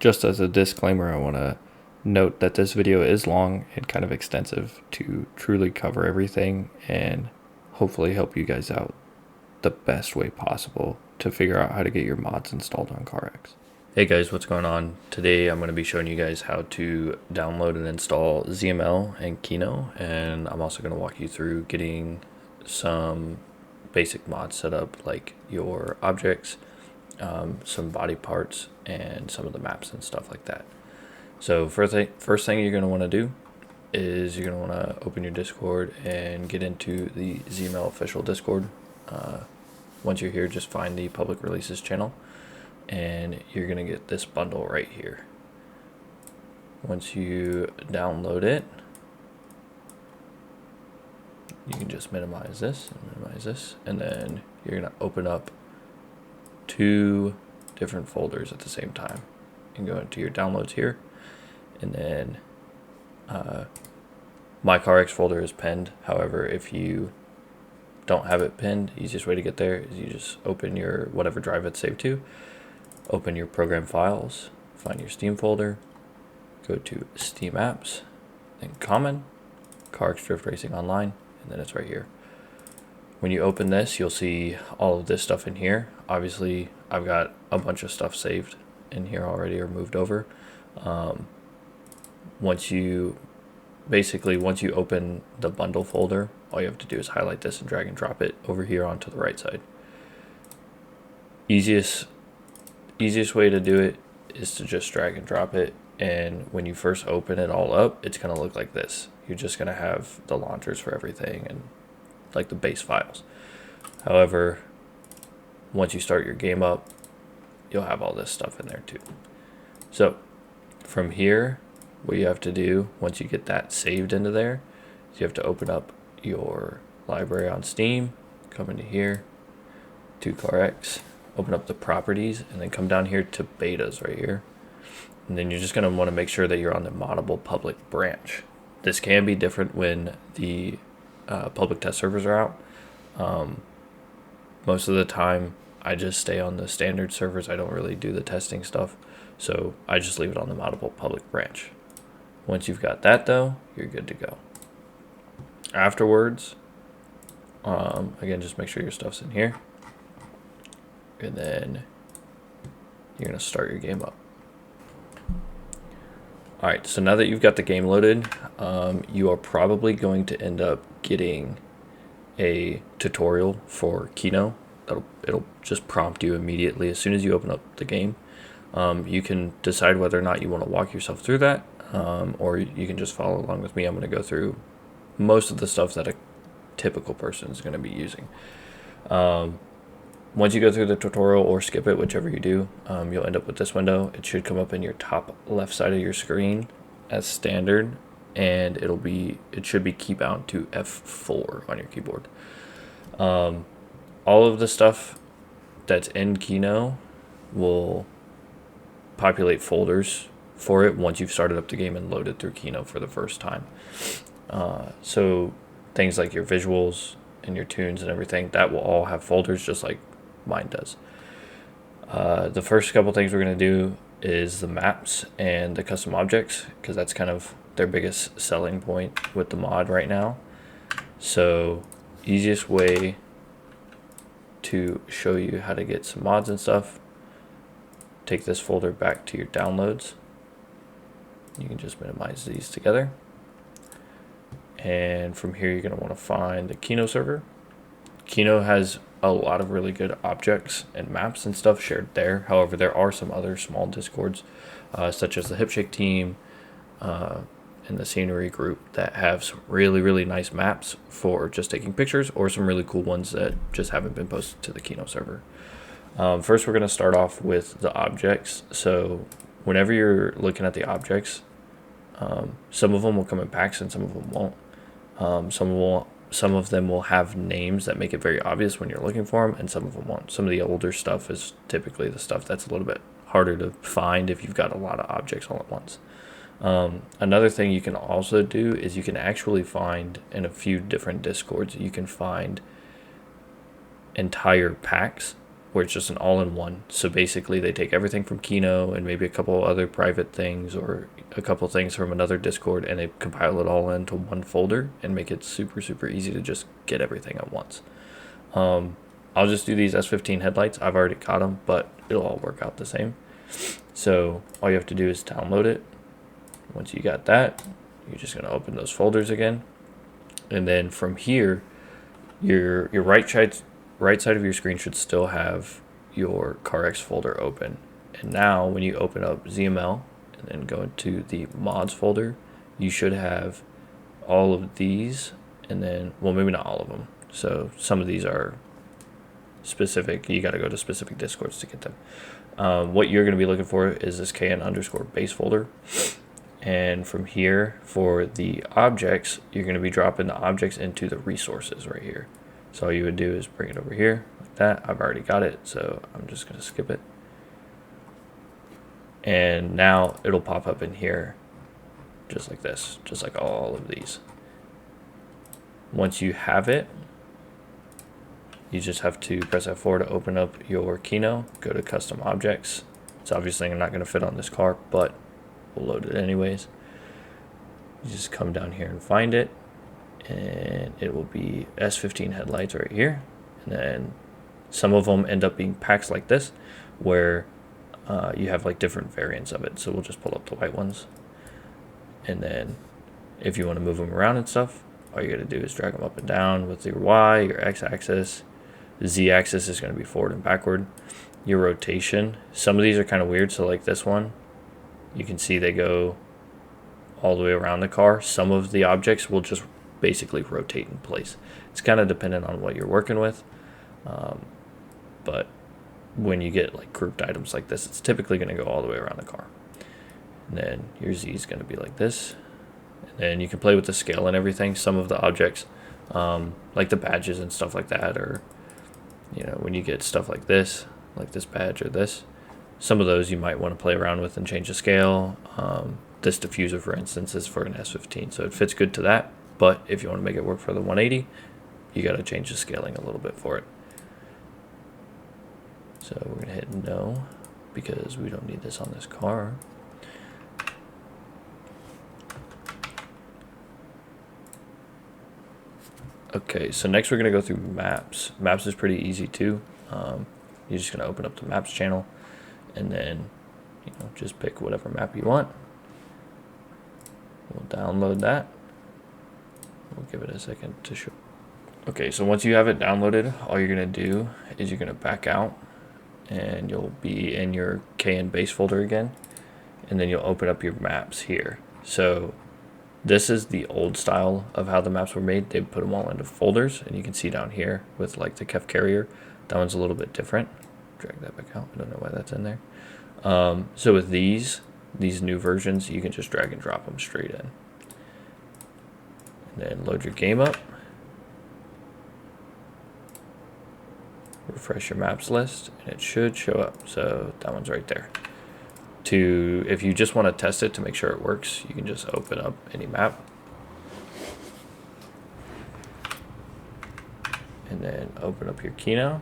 Just as a disclaimer, I want to note that this video is long and kind of extensive to truly cover everything and hopefully help you guys out the best way possible to figure out how to get your mods installed on CarX. Hey guys, what's going on? Today I'm going to be showing you guys how to download and install ZML and Kino, and I'm also going to walk you through getting some basic mods set up, like your objects, some body parts, and some of the maps and stuff like that. So first thing you're going to want to do is you're going to want to open your Discord and get into the ZML official Discord. Once you're here, just find the public releases channel, and you're going to get this bundle right here. Once you download it, you can just minimize this, and then you're going to open up two different folders at the same time. You can go into your downloads here, and then my CarX folder is pinned. However, if you don't have it pinned, easiest way to get there is you just open your whatever drive it's saved to, open your program files, find your Steam folder, go to Steam apps, then common, CarX Drift Racing Online, and then it's right here. When you open this, you'll see all of this stuff in here. Obviously, I've got a bunch of stuff saved in here already or moved over. Once you open the bundle folder, all you have to do is highlight this and drag and drop it over here onto the right side. Easiest way to do it is to just drag and drop it, and when you first open it all up, it's going to look like this. You're just going to have the launchers for everything and like the base files. However, once you start your game up, you'll have all this stuff in there too. So from here, what you have to do once you get that saved into there is you have to open up your library on Steam, come into here to CarX, open up the properties, and then come down here to betas right here. And then you're just going to want to make sure that you're on the moddable public branch. This can be different when the public test servers are out. Most of the time I just stay on the standard servers. I don't really do the testing stuff, so I just leave it on the moddable public branch. Once you've got that though, you're good to go. Afterwards, again, just make sure your stuff's in here, and then you're gonna start your game up. All right, so now that you've got the game loaded, you are probably going to end up getting a tutorial for Kino. It'll just prompt you immediately as soon as you open up the game. You can decide whether or not you want to walk yourself through that, or you can just follow along with me. I'm going to go through most of the stuff that a typical person is going to be using. Once you go through the tutorial or skip it, whichever you do, you'll end up with this window. It should come up in your top left side of your screen as standard, and it should be key bound to F4 on your keyboard. All of the stuff that's in Kino will populate folders for it once you've started up the game and loaded through Kino for the first time. So things like your visuals and your tunes and everything, that will all have folders just like mine does. The first couple things we're going to do is the maps and the custom objects, because that's kind of their biggest selling point with the mod right now. So easiest way to show you how to get some mods and stuff, take this folder back to your downloads. You can just minimize these together, and from here you're going to want to find the Kino server. Kino has a lot of really good objects and maps and stuff shared there. However, there are some other small discords, such as the Hipshake team and the scenery group, that have some really nice maps for just taking pictures, or some really cool ones that just haven't been posted to the Kino server. First, we're going to start off with the objects. So whenever you're looking at the objects, some of them will come in packs and some of them won't. Some of them will have names that make it very obvious when you're looking for them, and some of them won't. Some of the older stuff is typically the stuff that's a little bit harder to find if you've got a lot of objects all at once. Another thing you can also do is you can actually find in a few different discords, you can find entire packs where it's just an all-in-one. So basically they take everything from Kino and maybe a couple other private things or a couple things from another Discord, and they compile it all into one folder and make it super easy to just get everything at once. I'll just do these S15 headlights. I've already got them, but it'll all work out the same. So all you have to do is download it. Once you got that, you're just going to open those folders again. And then from here, your right side of your screen should still have your CarX folder open. And now when you open up ZML and then go into the mods folder, you should have all of these, and then, well, maybe not all of them. So some of these are specific. You got to go to specific Discords to get them. What you're going to be looking for is this kn_base folder. And from here, for the objects, you're going to be dropping the objects into the resources right here. So all you would do is bring it over here like that. I've already got it, so I'm just going to skip it. And now it'll pop up in here just like this, just like all of these. Once you have it, you just have to press F4 to open up your Kino, go to custom objects. It's obviously not going to fit on this car, but we'll load it anyways. You just come down here and find it, and it will be S15 headlights right here. And then some of them end up being packs like this, where you have like different variants of it. So we'll just pull up the white ones, and then if you want to move them around and stuff, all you got to do is drag them up and down with your Y, your X-axis. The Z-axis is going to be forward and backward. Your rotation, some of these are kind of weird. So like this one, you can see they go all the way around the car. Some of the objects will just basically rotate in place. It's kind of dependent on what you're working with. But when you get like grouped items like this, it's typically going to go all the way around the car. And then your Z is going to be like this. And then you can play with the scale and everything. Some of the objects, like the badges and stuff like that, or, you know, when you get stuff like this badge or this, some of those you might want to play around with and change the scale. This diffuser, for instance, is for an S15, so it fits good to that. But if you want to make it work for the 180, you got to change the scaling a little bit for it. So we're going to hit no, because we don't need this on this car. Okay, so next we're going to go through maps. Maps is pretty easy too. You're just going to open up the maps channel, and then, you know, just pick whatever map you want. We'll download that. We'll give it a second to show. Okay, so once you have it downloaded, all you're going to do is you're going to back out, and you'll be in your kn_base folder again, and then you'll open up your maps here. So this is the old style of how the maps were made. They put them all into folders, and you can see down here with like the KEF carrier, that one's a little bit different. Drag that back out. I don't know why that's in there. So with these new versions, you can just drag and drop them straight in. And then load your game up. Refresh your maps list, and it should show up. So that one's right there. If you just want to test it to make sure it works, you can just open up any map. And then open up your Kino.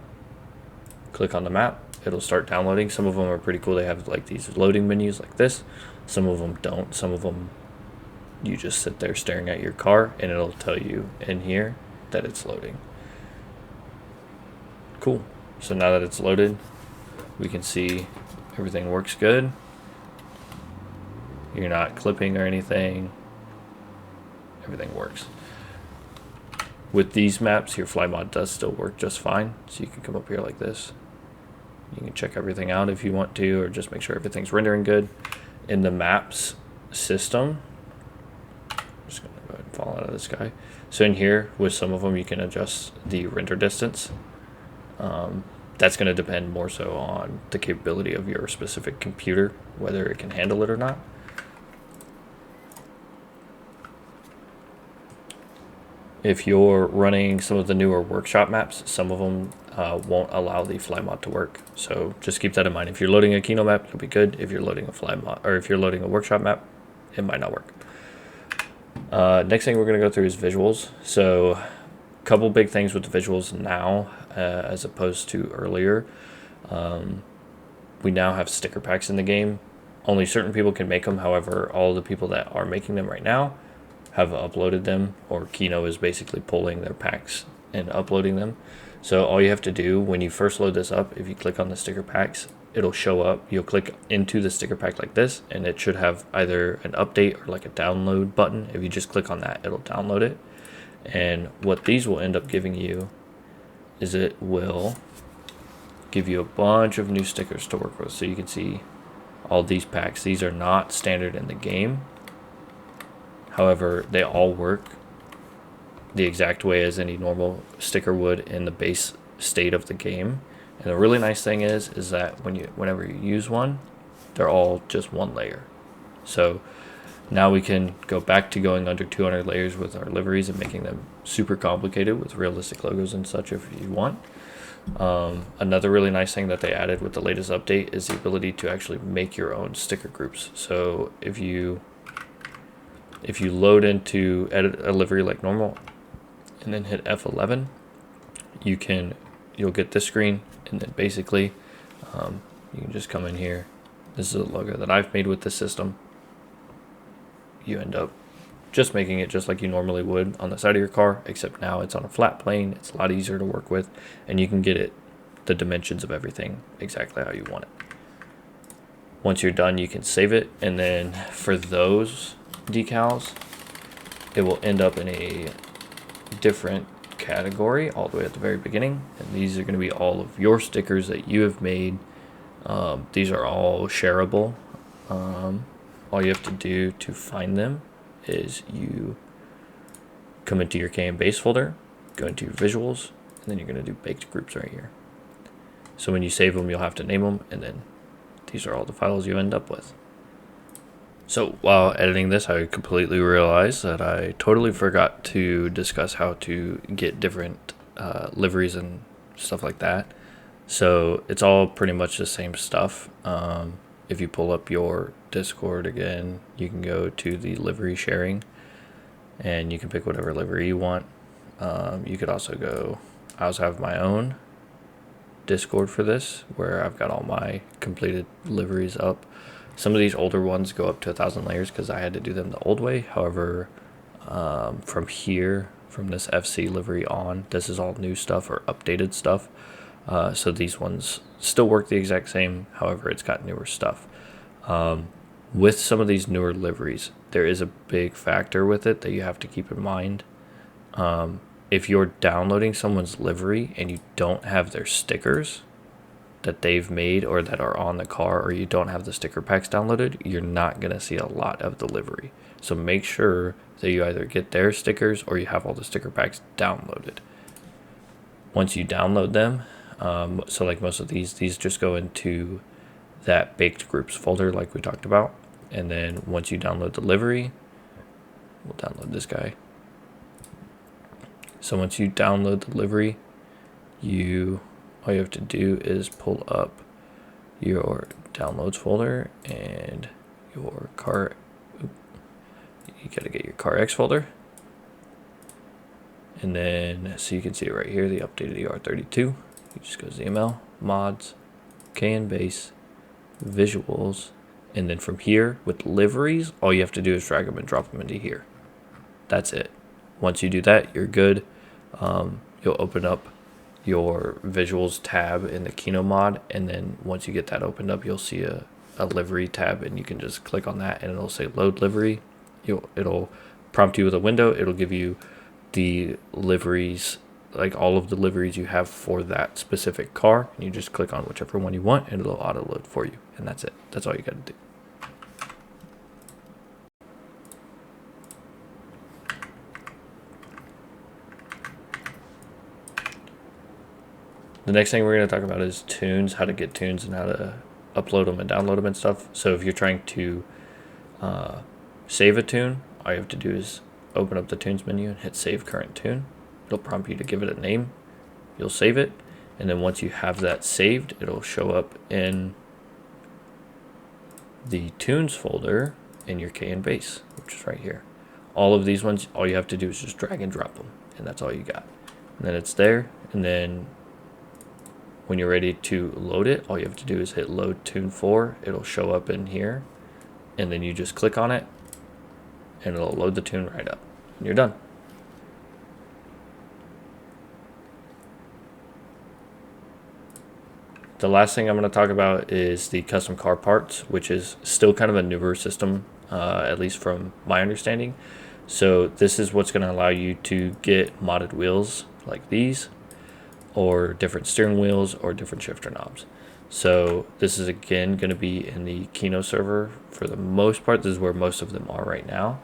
Click on the map. It'll start downloading. Some of them are pretty cool. They have like these loading menus like this. Some of them don't. Some of them you just sit there staring at your car, and it'll tell you in here that it's loading. Cool. So now that it's loaded, we can see everything works good. You're not clipping or anything. Everything works. With these maps, your fly mod does still work just fine. So you can come up here like this. You can check everything out if you want to, or just make sure everything's rendering good. In the maps system, I'm just going to go ahead and fall out of this guy. So in here, with some of them, you can adjust the render distance. That's going to depend more so on the capability of your specific computer, whether it can handle it or not. If you're running some of the newer workshop maps, some of them won't allow the fly mod to work. So just keep that in mind. If you're loading a Kino map, it'll be good. If you're loading a fly mod, or if you're loading a workshop map, it might not work. Next thing we're going to go through is visuals. So a couple big things with the visuals now, as opposed to earlier. We now have sticker packs in the game. Only certain people can make them. However, all the people that are making them right now have uploaded them, or Kino is basically pulling their packs and uploading them. So all you have to do when you first load this up, if you click on the sticker packs, it'll show up. You'll click into the sticker pack like this, and it should have either an update or like a download button. If you just click on that, it'll download it. And what these will end up giving you is it will give you a bunch of new stickers to work with. So you can see all these packs. These are not standard in the game. However, they all work the exact way as any normal sticker would in the base state of the game. And the really nice thing is that whenever you use one, they're all just one layer. So now we can go back to going under 200 layers with our liveries and making them super complicated with realistic logos and such if you want. Another really nice thing that they added with the latest update is the ability to actually make your own sticker groups. So if you load into edit a livery like normal and then hit F11, you'll get this screen, and then basically you can just come in here. This is a logo that I've made with the system. You end up just making it just like you normally would on the side of your car, except now it's on a flat plane. It's a lot easier to work with, and you can get the dimensions of everything exactly how you want it. Once you're done, you can save it, and then for those decals, it will end up in a different category all the way at the very beginning, and these are going to be all of your stickers that you have made. These are all shareable. All you have to do to find them is you come into your KM base folder, go into your visuals, and then you're going to do baked groups right here. So when you save them, you'll have to name them, and then these are all the files you end up with. So while editing this, I completely realized that I totally forgot to discuss how to get different liveries and stuff like that. So it's all pretty much the same stuff. If you pull up your Discord again, you can go to the livery sharing, and you can pick whatever livery you want. You could also go, I also have my own Discord for this, where I've got all my completed liveries up. Some of these older ones go up to 1,000 layers because I had to do them the old way. However, from here, from this FC livery on, this is all new stuff or updated stuff. So these ones still work the exact same. However, it's got newer stuff. With some of these newer liveries, there is a big factor with it that you have to keep in mind. If you're downloading someone's livery and you don't have their stickers that they've made or that are on the car, or you don't have the sticker packs downloaded, you're not going to see a lot of the livery. So make sure that you either get their stickers or you have all the sticker packs downloaded. Once you download them, so like most of these just go into that baked groups folder like we talked about. And then once you download the livery, we'll download this guy. So once you download the livery, all you have to do is pull up your downloads folder and your you gotta get your CarX folder. And then, so you can see it right here, the updated ER32. You just go ZML, mods, KN base, visuals, and then from here with liveries, all you have to do is drag them and drop them into here. That's it. Once you do that, you're good. You'll open up your visuals tab in the Kino mod, and then once you get that opened up, you'll see a livery tab, and you can just click on that and it'll say load livery. It'll prompt you with a window. It'll give you the liveries, like all of the liveries you have for that specific car, and you just click on whichever one you want and it'll auto load for you, and that's it. That's all you got to do. The next thing we're going to talk about is tunes, how to get tunes and how to upload them and download them and stuff. So if you're trying to save a tune, all you have to do is open up the tunes menu and hit save current tune. It'll prompt you to give it a name. You'll save it, and then once you have that saved, it'll show up in the tunes folder in your KN base, which is right here. All of these ones, all you have to do is just drag and drop them, and that's all you got. And then it's there, and then when you're ready to load it, all you have to do is hit load tune 4. It'll show up in here, and then you just click on it and it'll load the tune right up and you're done. The last thing I'm going to talk about is the custom car parts, which is still kind of a newer system, at least from my understanding. So this is what's going to allow you to get modded wheels like these, or different steering wheels, or different shifter knobs. So this is again going to be in the Kino server for the most part. This is where most of them are right now.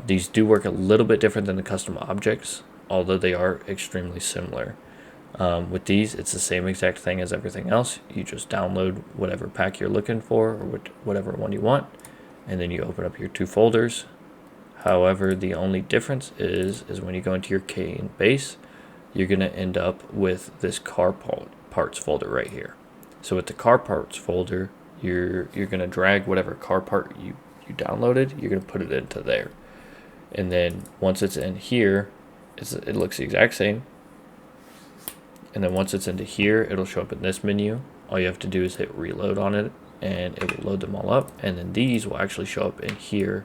These do work a little bit different than the custom objects, although they are extremely similar. With these, it's the same exact thing as everything else. You just download whatever pack you're looking for, or whatever one you want, and then you open up your 2 folders. However, the only difference is when you go into your K base, you're going to end up with this car parts folder right here. So with the car parts folder, you're going to drag whatever car part you downloaded, you're going to put it into there. And then once it's in here, it looks the exact same. And then once it's into here, it'll show up in this menu. All you have to do is hit reload on it, and it will load them all up. And then these will actually show up in here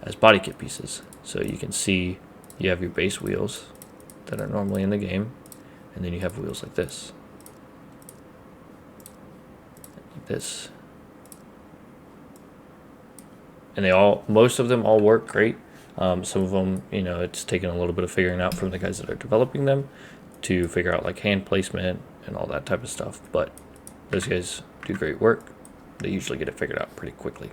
as body kit pieces. So you can see you have your base wheels that are normally in the game, and then you have wheels like this. Like this. And most of them all work great. Some of them, it's taken a little bit of figuring out from the guys that are developing them to figure out like hand placement and all that type of stuff. But those guys do great work. They usually get it figured out pretty quickly.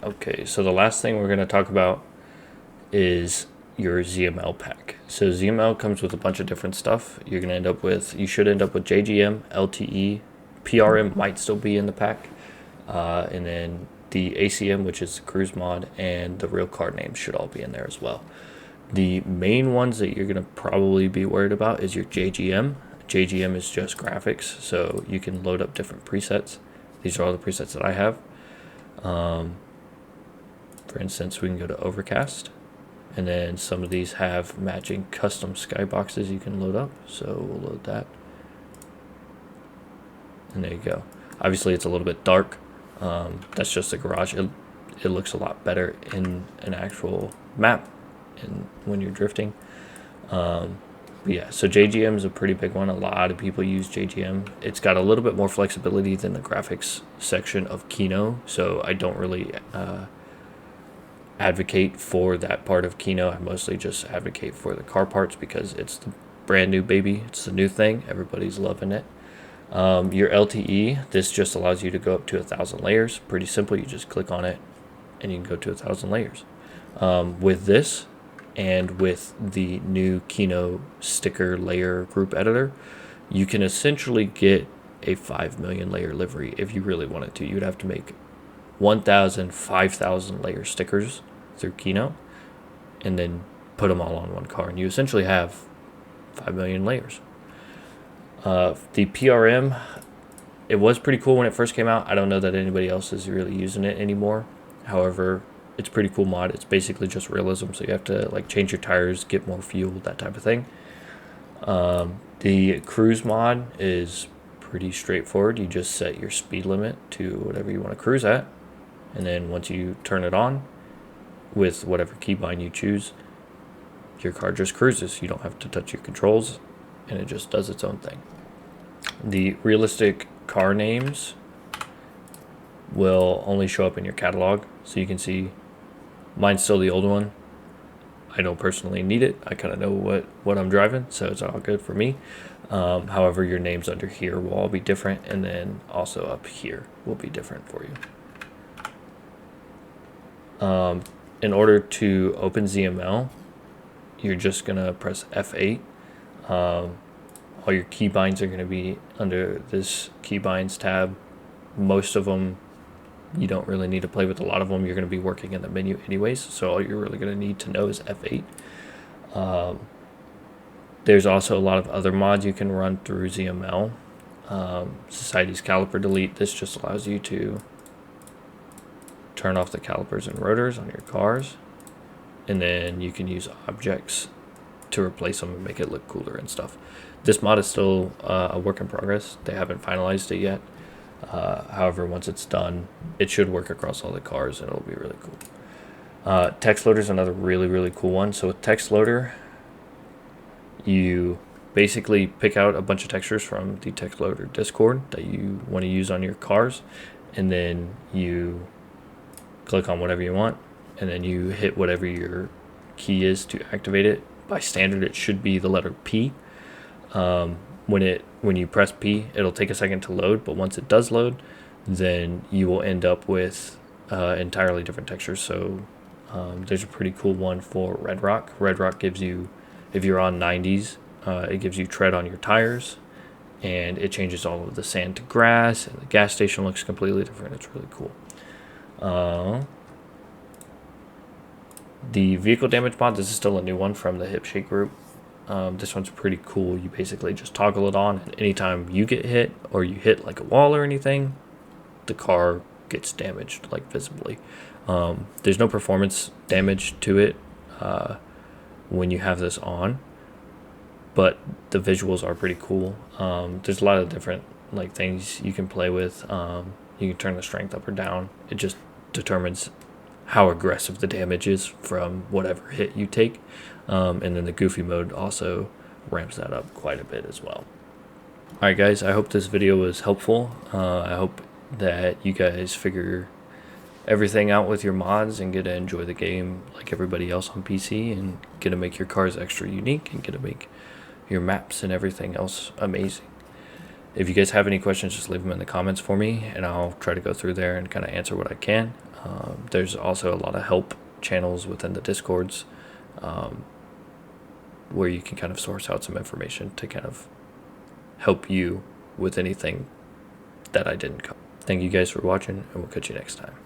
Okay, so the last thing we're going to talk about is your ZML pack. So ZML comes with a bunch of different stuff. You should end up with JGM, LTE, PRM might still be in the pack, and then the ACM, which is the cruise mod, and the real car names should all be in there as well. The main ones that you're going to probably be worried about is your JGM. JGM is just graphics, so you can load up different presets. These are all the presets that I have. For instance, we can go to Overcast, and then some of these have matching custom skyboxes you can load up. So we'll load that. And there you go. Obviously, it's a little bit dark. That's just a garage. It looks a lot better in an actual map when you're drifting. But yeah, so JGM is a pretty big one. A lot of people use JGM. It's got a little bit more flexibility than the graphics section of Kino, so I don't really advocate for that part of Kino. I mostly just advocate for the car parts because it's the brand new baby. It's the new thing. Everybody's loving it. Your LTE, this just allows you to go up to 1,000 layers. Pretty simple. You just click on it and you can go to 1,000 layers. With this and with the new Kino sticker layer group editor, you can essentially get a 5 million layer livery if you really wanted to. You would have to make 1,000, 5,000 layer stickers through Kino and then put them all on one car, and you essentially have 5 million layers. The PRM, it was pretty cool when it first came out. I don't know that anybody else is really using it anymore. However, it's a pretty cool mod. It's basically just realism, so you have to like change your tires, get more fuel, that type of thing. The cruise mod is pretty straightforward. You just set your speed limit to whatever you want to cruise at, and then once you turn it on with whatever keybind you choose, your car just cruises. You don't have to touch your controls, and it just does its own thing. The realistic car names will only show up in your catalog, so you can see mine's still the old one. I don't personally need it. I kind of know what I'm driving, so it's all good for me. However, your names under here will all be different, and then also up here will be different for you. In order to open ZML, you're just going to press F8. All your keybinds are going to be under this keybinds tab. Most of them you don't really need to play with. A lot of them you're going to be working in the menu anyways, so all you're really going to need to know is F8. There's also a lot of other mods you can run through ZML. Society's caliper delete. This just allows you to turn off the calipers and rotors on your cars, and then you can use objects to replace them and make it look cooler and stuff. This mod is still a work in progress. They haven't finalized it yet. However, once it's done, it should work across all the cars and it'll be really cool. Text loader is another really cool one. So with text loader, you basically pick out a bunch of textures from the text loader Discord that you want to use on your cars, and then you click on whatever you want, and then you hit whatever your key is to activate it. By standard, it should be the letter P. When you press P, it'll take a second to load, but once it does load, then you will end up with entirely different textures. So there's a pretty cool one for Red Rock. Red Rock gives you, if you're on 90s, it gives you tread on your tires, and it changes all of the sand to grass, and the gas station looks completely different. It's really cool. The vehicle damage mod, this is still a new one from the Hip Shake group. This one's pretty cool. You basically just toggle it on, and anytime you get hit or you hit like a wall or anything, the car gets damaged, like visibly. There's no performance damage to it when you have this on, but the visuals are pretty cool. There's a lot of different like things you can play with. You can turn the strength up or down. It just determines how aggressive the damage is from whatever hit you take. And then the goofy mode also ramps that up quite a bit as well. Alright guys, I hope this video was helpful. I hope that you guys figure everything out with your mods and get to enjoy the game like everybody else on PC, and get to make your cars extra unique, and get to make your maps and everything else amazing. If you guys have any questions, just leave them in the comments for me, and I'll try to go through there and kind of answer what I can. There's also a lot of help channels within the Discords where you can kind of source out some information to kind of help you with anything that I didn't cover. Thank you guys for watching, and we'll catch you next time.